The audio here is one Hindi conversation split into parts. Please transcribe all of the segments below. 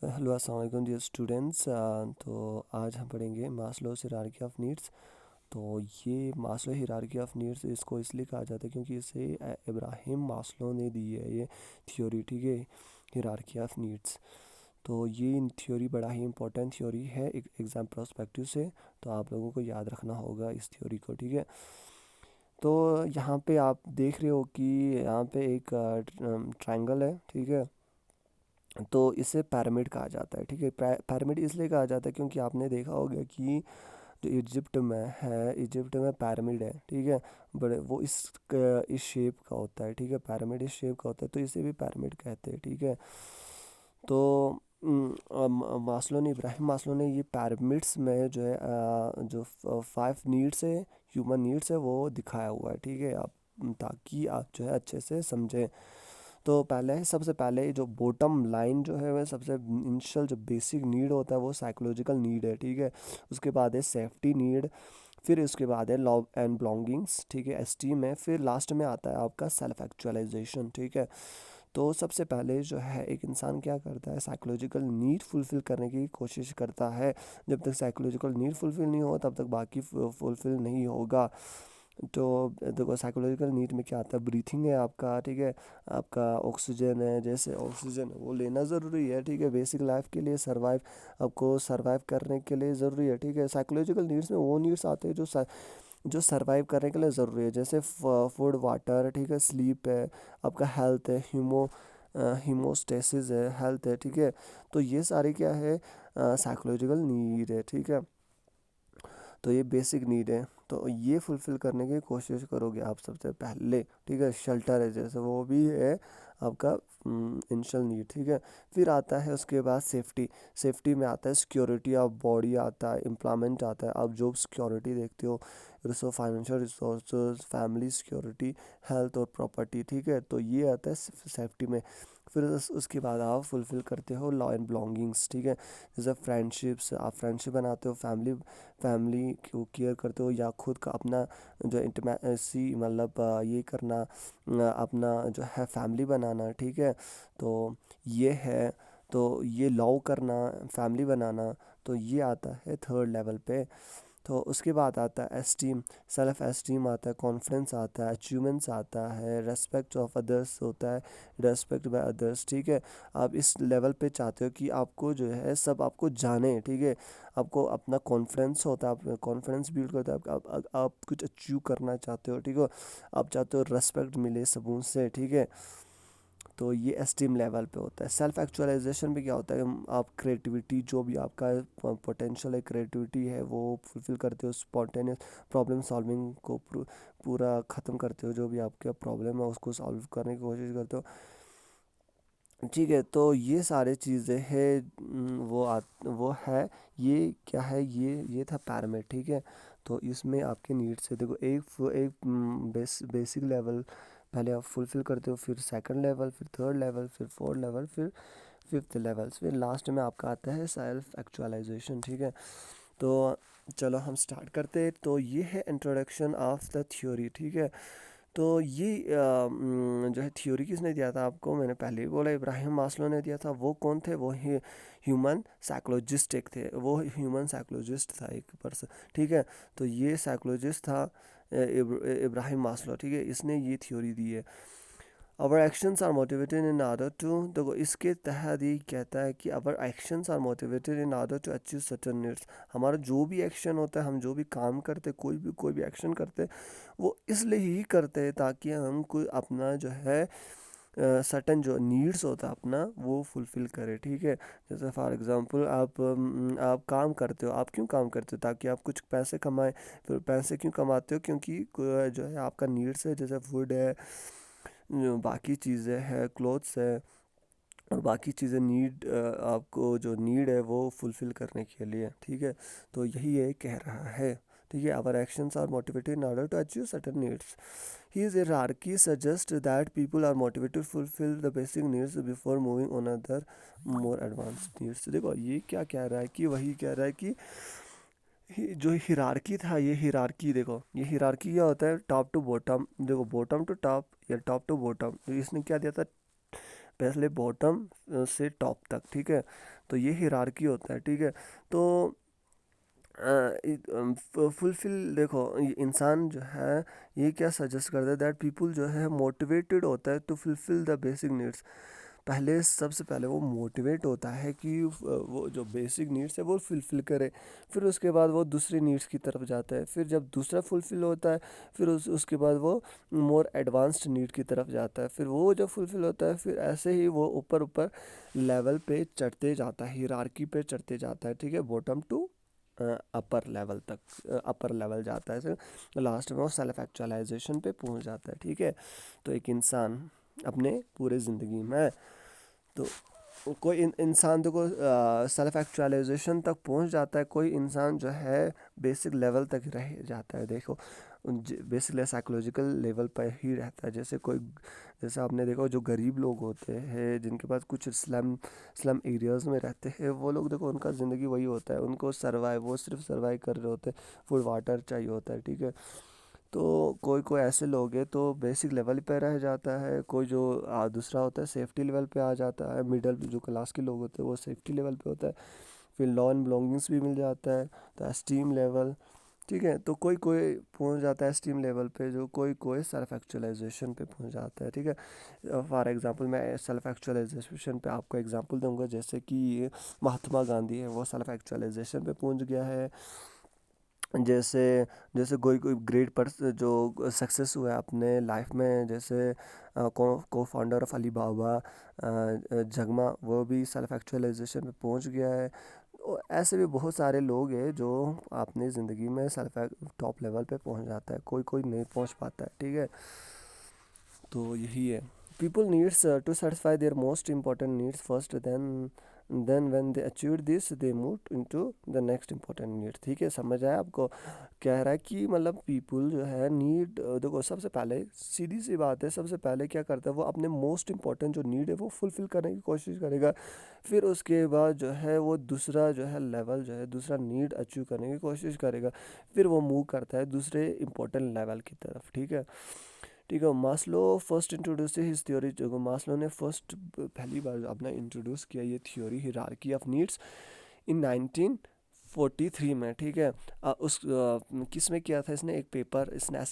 हेलो अस्सलाम वालेकुम डियर स्टूडेंट्स। तो आज हम पढ़ेंगे मास्लोस हायरार्की ऑफ नीड्स। तो ये मास्लो हायरार्की ऑफ नीड्स इसको इसलिए कहा जाता है क्योंकि इसे इब्राहिम मास्लो ने दी है ये थ्योरी, ठीक है, हायरार्की ऑफ नीड्स। तो ये थ्योरी बड़ा ही इंपॉर्टेंट थ्योरी है एक एग्ज़ाम पर्सपेक्टिव से, तो आप लोगों को याद रखना होगा इस थ्योरी को, ठीक है। तो यहाँ पे आप देख रहे हो कि यहाँ पे एक ट्रायंगल है, ठीक है। तो इसे पिरामिड कहा जाता है, ठीक है। पिरामिड इसलिए कहा जाता है क्योंकि आपने देखा होगा कि जो इजिप्ट में है, इजिप्ट में पिरामिड है, ठीक है। बड़े वो इस शेप का होता है, ठीक है। पिरामिड इस शेप का होता है तो इसे भी पिरामिड कहते हैं, ठीक है। तो मास्लो ने इब्राहिम मास्लो ने ये पिरामिड्स में जो है जो 5 नीड्स है, ह्यूमन नीड्स है, वो दिखाया हुआ है, ठीक है। आप ताकि आप जो है अच्छे से समझें। तो पहले सबसे पहले जो बॉटम लाइन जो है वह सबसे इनिशियल जो बेसिक नीड होता है वो साइकोलॉजिकल नीड है, ठीक है। उसके बाद है सेफ्टी नीड, फिर उसके बाद है लव एंड बिलोंगिंग्स, ठीक है, एस्टीम है, फिर लास्ट में आता है आपका सेल्फ एक्चुअलाइजेशन, ठीक है। तो सबसे पहले जो है एक इंसान क्या करता है, साइकोलॉजिकल नीड फुलफ़िल करने की कोशिश करता है। जब तक साइकोलॉजिकल नीड फुलफ़िल नहीं हो तब तक बाकी फुलफ़िल नहीं होगा। तो देखो साइकोलॉजिकल नीड में क्या आता है, ब्रीथिंग है आपका, ठीक है। आपका ऑक्सीजन है, जैसे ऑक्सीजन वो लेना ज़रूरी है, ठीक है, बेसिक लाइफ के लिए सर्वाइव, आपको सर्वाइव करने के लिए ज़रूरी है, ठीक है। साइकोलॉजिकल नीड्स में वो नीड्स आते हैं जो सर्वाइव करने के लिए ज़रूरी है, जैसे फूड, वाटर, ठीक है, स्लीप है, आपका हेल्थ है, हीमोस्टेसिस है, हेल्थ है, ठीक है। तो ये सारी क्या है, साइकोलॉजिकल नीड है, ठीक है। तो ये बेसिक नीड है, तो ये फुलफ़िल करने की कोशिश करोगे आप सबसे पहले, ठीक है। शेल्टर है जैसे वो भी है आपका इनिशियल नीड, ठीक है। फिर आता है उसके बाद सेफ्टी। सेफ्टी में आता है सिक्योरिटी ऑफ बॉडी, आता है एम्प्लॉयमेंट, आता है आप जॉब सिक्योरिटी देखते हो, financial resource, family security, health और प्रॉपर्टी, ठीक है। तो ये आता है सेफ्टी में। फिर उसके बाद आप फुलफ़िल करते हो लॉ एंड बिलोंगिंग्स, ठीक है। जैसे फ्रेंडशिप्स, आप फ्रेंडशिप बनाते हो, फैमिली फैमिली को केयर करते हो, या खुद का अपना जो इंटीमेसी मतलब ये करना, अपना जो है फैमिली बनाना, ठीक है। तो ये है, तो ये लव करना, फैमिली बनाना, तो ये आता है थर्ड लेवल पे। तो उसके बाद आता है एस्टीम, सेल्फ एस्टीम आता है, कॉन्फिडेंस आता है, अचीवमेंट्स आता है, रेस्पेक्ट ऑफ अदर्स होता है, रेस्पेक्ट बाय अदर्स, ठीक है। आप इस लेवल पे चाहते हो कि आपको जो है सब आपको जाने, ठीक है। आपको अपना कॉन्फिडेंस होता है, आप कॉन्फिडेंस बिल्ड करते हो, आप कुछ अचीव करना चाहते हो, ठीक है। आप चाहते हो रेस्पेक्ट मिले सबून से, ठीक है। तो ये एस्टीम लेवल पे होता है। सेल्फ एक्चुअलाइजेशन भी क्या होता है, आप क्रिएटिविटी जो भी आपका पोटेंशियल है, क्रिएटिविटी है, वो फुलफ़िल करते हो। स्पॉन्टेनियस प्रॉब्लम सॉल्विंग को पूरा ख़त्म करते हो, जो भी आपका प्रॉब्लम है उसको सॉल्व करने की कोशिश करते हो, ठीक है। तो ये सारे चीज़ें हैं, वो है, ये क्या है, ये था पैरामिड, ठीक है। तो इसमें आपके नीड्स है, देखो एक बेसिक लेवल पहले आप फुलफ़िल करते हो, फिर सेकंड लेवल, फिर थर्ड लेवल, फिर फोर्थ लेवल, फिर फिफ्थ लेवल, फिर लास्ट में आपका आता है सेल्फ एक्चुअलाइजेशन, ठीक है। तो चलो हम स्टार्ट करते हैं। तो ये है इंट्रोडक्शन ऑफ द थ्योरी, ठीक है। तो ये जो है थ्योरी किसने दिया था आपको, मैंने पहले ही बोला इब्राहिम मास्लो ने दिया था। वो कौन थे, वो ह्यूमन साइकोलॉजिस्ट एक थे, वो ह्यूमन साइकोलॉजिस्ट था एक पर्सन, ठीक है। तो ये साइकोलॉजिस्ट था इब्राहिम मास्लो, ठीक है, इसने ये थ्योरी दी है। Our actions are motivated in order to, देखो इसके तहत ये कहता है कि our actions are motivated in order to achieve certain needs. हमारा जो भी एक्शन होता है, हम जो भी काम करते, कोई भी एक्शन करते, वो इसलिए ही करते हैं ताकि हम कोई अपना जो है सर्टेन जो नीड्स होता है अपना वो फुलफ़िल करे, ठीक है। जैसे फॉर एग्जांपल आप काम करते हो, आप क्यों काम करते हो, ताकि आप कुछ पैसे कमाएं। फिर पैसे क्यों कमाते हो, क्योंकि जो है आपका नीड्स है, जैसे फूड है, बाकी चीज़ें हैं, क्लोथ्स है, और बाकी चीज़ें आपको जो नीड है वो फुलफ़िल करने के लिए, ठीक है। तो यही ये कह रहा है, ठीक है। Our actions are motivated in order to achieve certain needs. His hierarchy suggests that people are motivated to fulfill the basic needs before moving on other more advanced needs। देखो ये क्या कह रहा है, कि वही कह रहा है कि जो हिरारकी था, ये हिरारकी देखो, ये हिरारकी क्या होता है, टॉप टू बॉटम, देखो बॉटम टू टॉप या टॉप टू बॉटम। इसने क्या दिया था, पहले बॉटम से टॉप तक, ठीक है। तो ये हिरार्की होता है, ठीक है। तो फुलफिल देखो, ये इंसान जो है ये क्या सजेस्ट करता है दैट पीपल जो है मोटिवेटेड होता है to fulfil the basic needs. पहले सबसे पहले वो मोटिवेट होता है कि वो जो बेसिक नीड्स है वो फुलफिल करे। फिर उसके बाद वो दूसरी नीड्स की तरफ जाता है। फिर जब दूसरा फुलफिल होता है, फिर उसके बाद वो मोर एडवांस्ड नीड की तरफ जाता है। फिर वो जब फुलफिल होता है, फिर ऐसे ही वो ऊपर ऊपर लेवल पे चढ़ते जाता है, हिरार्की पे चढ़ते जाता है, ठीक है। बॉटम टू अपर लेवल तक, अपर लेवल जाता है, फिर लास्ट में वो सेल्फ एक्चुअलाइजेशन पे पहुंच जाता है, ठीक है। तो एक इंसान अपने पूरे ज़िंदगी में, तो कोई इंसान देखो सेल्फ एक्चुअलाइजेशन तक पहुंच जाता है, कोई इंसान जो है बेसिक लेवल तक रह जाता है। देखो बेसिकली साइकोलॉजिकल लेवल पर ही रहता है। जैसे कोई, जैसे आपने देखो जो गरीब लोग होते हैं जिनके पास कुछ स्लम स्लम एरियाज़ में रहते हैं, वो लोग देखो उनका ज़िंदगी वही होता है, उनको सर्वाइव, वो सिर्फ सर्वाइव कर रहे होते हैं, फूड वाटर चाहिए होता है, ठीक है। तो कोई कोई ऐसे लोग हैं तो बेसिक लेवल पे रह जाता है, कोई जो दूसरा होता है सेफ्टी लेवल पे आ जाता है, मिडल जो क्लास के लोग होते हैं वो सेफ्टी लेवल पे होता है। फिर लॉ एंड बिलोंगिंग्स भी मिल जाता है, तो एस्टीम लेवल, ठीक है। तो कोई कोई पहुंच जाता है एस्टीम लेवल पे, जो कोई कोई सेल्फ एक्चुअलाइजेशन पे पहुंच जाता है, ठीक है। फॉर एग्जांपल मैं सेल्फ एक्चुअलाइजेशन पे आपको एग्जांपल दूंगा, जैसे कि ये महात्मा गांधी है, वो सेल्फ एक्चुअलाइजेशन पे पहुंच गया है। जैसे जैसे कोई कोई ग्रेट पर्सन जो सक्सेस हुआ है अपने लाइफ में, जैसे को फाउंडर ऑफ अली बाबा, जगमा, वो भी सेल्फ एक्चुअलाइजेशन में पहुंच गया है। ऐसे भी बहुत सारे लोग हैं जो अपनी ज़िंदगी में सेल्फ टॉप लेवल पे पहुंच जाता है, कोई कोई नहीं पहुंच पाता है, ठीक है। तो यही है, people needs to satisfy their most important needs first, then when they achieve this they move into the next important need, ठीक है। समझ आया आपको? कह रहा है कि मतलब पीपल जो है नीड, देखो सबसे पहले सीधी सी बात है, सबसे पहले क्या करता है वो अपने मोस्ट इंपॉर्टेंट जो नीड है वो फुलफिल करने की कोशिश करेगा। फिर उसके बाद जो है वो दूसरा जो है लेवल जो है दूसरा नीड अचीव करने की कोशिश करेगा। फिर वो मूव करता है दूसरे इंपॉर्टेंट लेवल की तरफ, ठीक है। ठीक है। Maslow first introduce his theory, जो मास्लो ने फर्स्ट पहली बार अपना इंट्रोड्यूस किया ये थ्योरी हिरार्की ऑफ नीड्स इन 1943 में, ठीक है। किस में किया था इसने, एक पेपर, इसने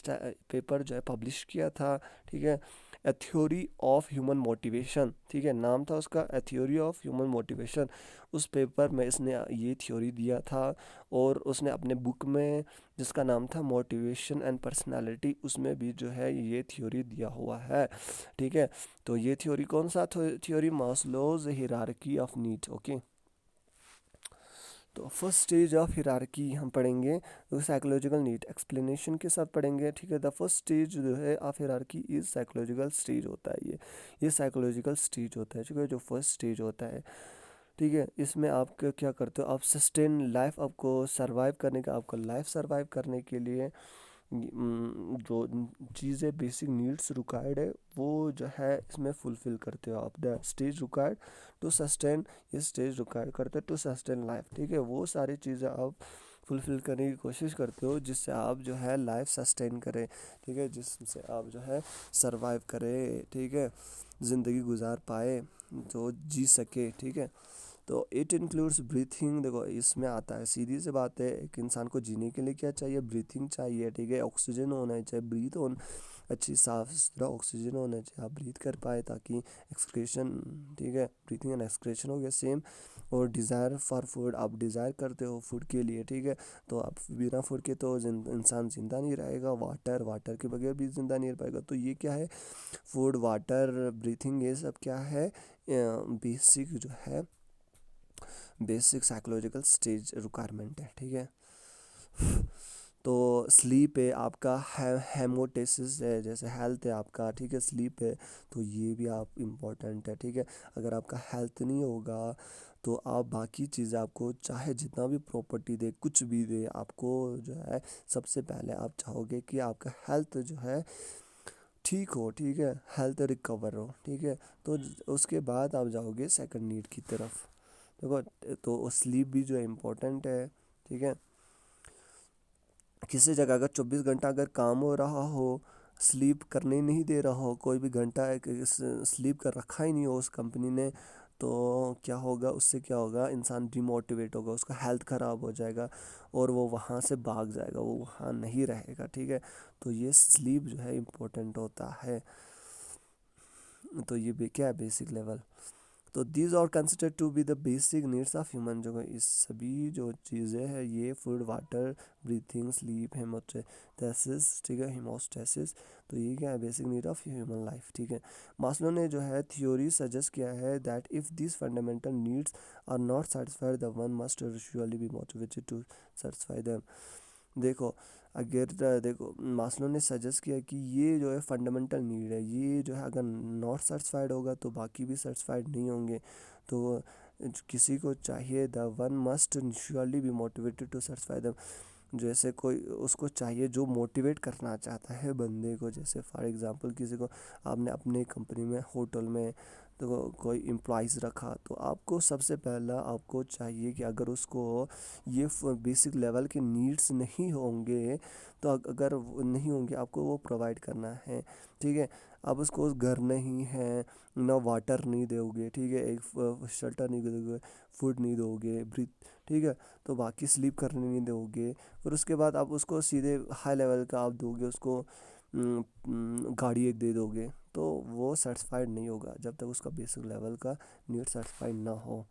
पेपर जो है पब्लिश किया था, ठीक है। ए थ्योरी ऑफ ह्यूमन मोटिवेशन, ठीक है, नाम था उसका, ए थ्योरी ऑफ ह्यूमन मोटिवेशन। उस पेपर में इसने ये थ्योरी दिया था। और उसने अपने बुक में जिसका नाम था मोटिवेशन एंड पर्सनालिटी, उसमें भी जो है ये थ्योरी दिया हुआ है, ठीक है। तो ये थ्योरी कौन सा theory, Maslow's hierarchy of needs, okay. तो फर्स्ट स्टेज ऑफ हिरार्की हम पढ़ेंगे तो साइकोलॉजिकल नीड एक्सप्लेनेशन के साथ पढ़ेंगे, ठीक है। द फर्स्ट स्टेज जो है of hierarchy is psychological stage होता है, ये साइकोलॉजिकल स्टेज होता है, ठीक है, जो फर्स्ट स्टेज होता है, ठीक है। इसमें आप क्या करते हो, आप सस्टेन लाइफ, आपको सरवाइव करने का, आपका लाइफ सरवाइव करने के लिए जो चीज़ें बेसिक नीड्स रिक्वायर्ड है वो जो है इसमें फुलफिल करते हो आप। The stage required to sustain, ये स्टेज रिक्वायर्ड करते हैं टू सस्टेन लाइफ, ठीक है। वो सारी चीज़ें आप फुलफिल करने की कोशिश करते हो जिससे आप जो है लाइफ सस्टेन करें, ठीक है, जिससे आप जो है सरवाइव करें, ठीक है, ज़िंदगी गुजार पाए, जो जी सके, ठीक है। तो इट इंक्लूड्स ब्रीथिंग, देखो इसमें आता है, सीधी सी बात है, एक इंसान को जीने के लिए क्या चाहिए, ब्रीथिंग चाहिए, ठीक है, ऑक्सीजन होना चाहिए, ब्रीथ ऑन, अच्छी साफ सुथरा ऑक्सीजन होना चाहिए, आप ब्रीथ कर पाए, ताकि एक्सक्रेशन, ठीक है, ब्रीथिंग एंड एक्सक्रेशन हो गया सेम। और डिज़ायर फॉर फूड, आप डिज़ायर करते हो फूड के लिए, ठीक है। तो आप बिना फूड के तो इंसान ज़िंदा नहीं रहेगा, वाटर, वाटर के बगैर भी ज़िंदा नहीं रह पाएगा। तो ये क्या है, फूड, वाटर, ब्रीथिंग, ये सब क्या है, बेसिक जो है बेसिक साइकोलॉजिकल स्टेज रिक्वायरमेंट है, ठीक है। तो स्लीप है आपका, हेमोटेसिस है, जैसे हेल्थ है आपका, ठीक है, स्लीप है, तो ये भी आप इम्पोर्टेंट है, ठीक है। अगर आपका हेल्थ नहीं होगा तो आप बाकी चीज़ें, आपको चाहे जितना भी प्रॉपर्टी दे, कुछ भी दे, आपको जो है सबसे पहले आप चाहोगे कि आपका हेल्थ जो है ठीक हो, ठीक है, हेल्थ रिकवर हो, ठीक है। तो उसके बाद आप जाओगे सेकंड नीड की तरफ। देखो, तो स्लीप भी जो है इम्पोर्टेंट है, ठीक है। किसी जगह अगर 24 घंटा अगर काम हो रहा हो स्लीप करने नहीं दे रहा हो, कोई भी घंटा स्लीप कर रखा ही नहीं हो उस कंपनी ने, तो क्या होगा, उससे क्या होगा, इंसान डिमोटिवेट होगा, उसका हेल्थ ख़राब हो जाएगा और वो वहाँ से भाग जाएगा, वो वहाँ नहीं रहेगा। ठीक है, तो ये स्लीप जो है इम्पोर्टेंट होता है। तो ये क्या है, बेसिक लेवल। तो these are considered to be the basic needs of human, जो इस सभी जो चीज़ें हैं ये food, water, breathing, sleep, homeostasis, ठीक है, हीमोस्टेसिस, तो ये क्या है, basic need of human life. ठीक है, मास्लो ने जो है थ्योरी सजेस्ट किया है that if this fundamental needs are not satisfied the one must usually be motivated to satisfy them. देखो, अगर देखो मास्लो ने सजेस्ट किया कि ये जो है फंडामेंटल नीड है, ये जो है अगर नॉट सेटिस्फाइड होगा तो बाकी भी सेटिस्फाइड नहीं होंगे। तो किसी को चाहिए, the one must surely be motivated to satisfy the, जैसे कोई उसको चाहिए जो मोटिवेट करना चाहता है बंदे को, जैसे फॉर एग्जांपल किसी को आपने अपने कंपनी में, होटल में तो कोई एम्प्लॉइज़ रखा, तो आपको सबसे पहला आपको चाहिए कि अगर उसको ये बेसिक लेवल के नीड्स नहीं होंगे, तो अगर वो नहीं होंगे आपको वो प्रोवाइड करना है। ठीक है, अब उसको घर नहीं है, ना वाटर नहीं दोगे, ठीक है, एक शेल्टर नहीं दोगे, फूड नहीं दोगे, ब्रीथ, ठीक है, तो बाकी स्लीप करने नहीं दोगे, फिर उसके बाद आप उसको सीधे हाई लेवल का आप दोगे उसको, गाड़ी एक दे दोगे, तो वो सेटिस्फाइड नहीं होगा जब तक उसका बेसिक लेवल का नीड सेटिस्फाइड ना हो।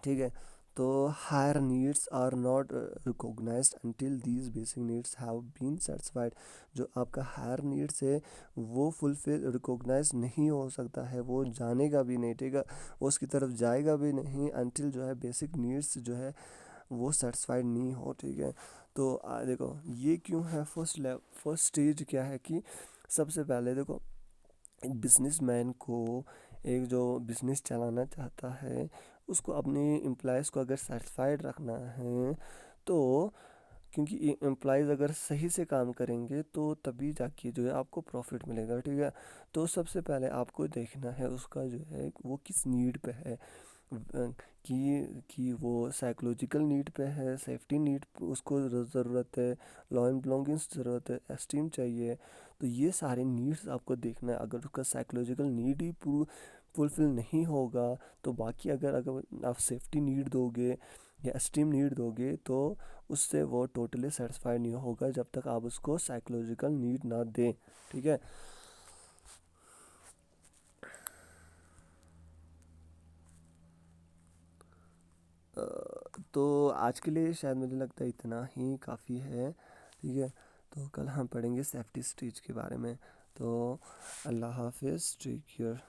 ठीक है, तो higher needs are not recognised until these basic needs have been satisfied. जो आपका हायर नीड्स है वो फुलफिल रिकॉग्नाइज नहीं हो सकता है, वो जानेगा भी नहीं, ठीक है, वो उसकी तरफ जाएगा भी नहीं अंटिल जो है बेसिक नीड्स जो है वो सेटिस्फाइड नहीं हो। ठीक है, तो देखो ये क्यों है, फर्स्ट स्टेज क्या है कि सबसे पहले देखो, एक बिजनेसमैन को, एक जो बिजनेस चलाना चाहता है, उसको अपने एम्प्लॉयज़ को अगर सेटिस्फाइड रखना है, तो क्योंकि एम्प्लॉयज़ अगर सही से काम करेंगे तो तभी जाके जो है आपको प्रॉफिट मिलेगा। ठीक है, तो सबसे पहले आपको देखना है उसका जो है वो किस नीड पे है, कि वो साइकोलॉजिकल नीड पे है, सेफ्टी नीड उसको ज़रूरत है, लॉ एंड बिलोंगिंग्स ज़रूरत है, एस्टीम चाहिए। तो ये सारे नीड्स आपको देखना है, अगर उसका साइकोलॉजिकल नीड ही फुलफिल नहीं होगा, तो बाकी अगर अगर आप सेफ्टी नीड दोगे या एस्टीम नीड दोगे तो उससे वो टोटली सेटिस्फाइड नहीं होगा जब तक आप उसको साइकोलॉजिकल नीड ना दें। ठीक है, अ, तो आज के लिए शायद मुझे लगता है इतना ही काफ़ी है। ठीक है, तो कल हम पढ़ेंगे सेफ्टी स्टेज के बारे में। तो अल्लाह हाफिज़, टेक केयर।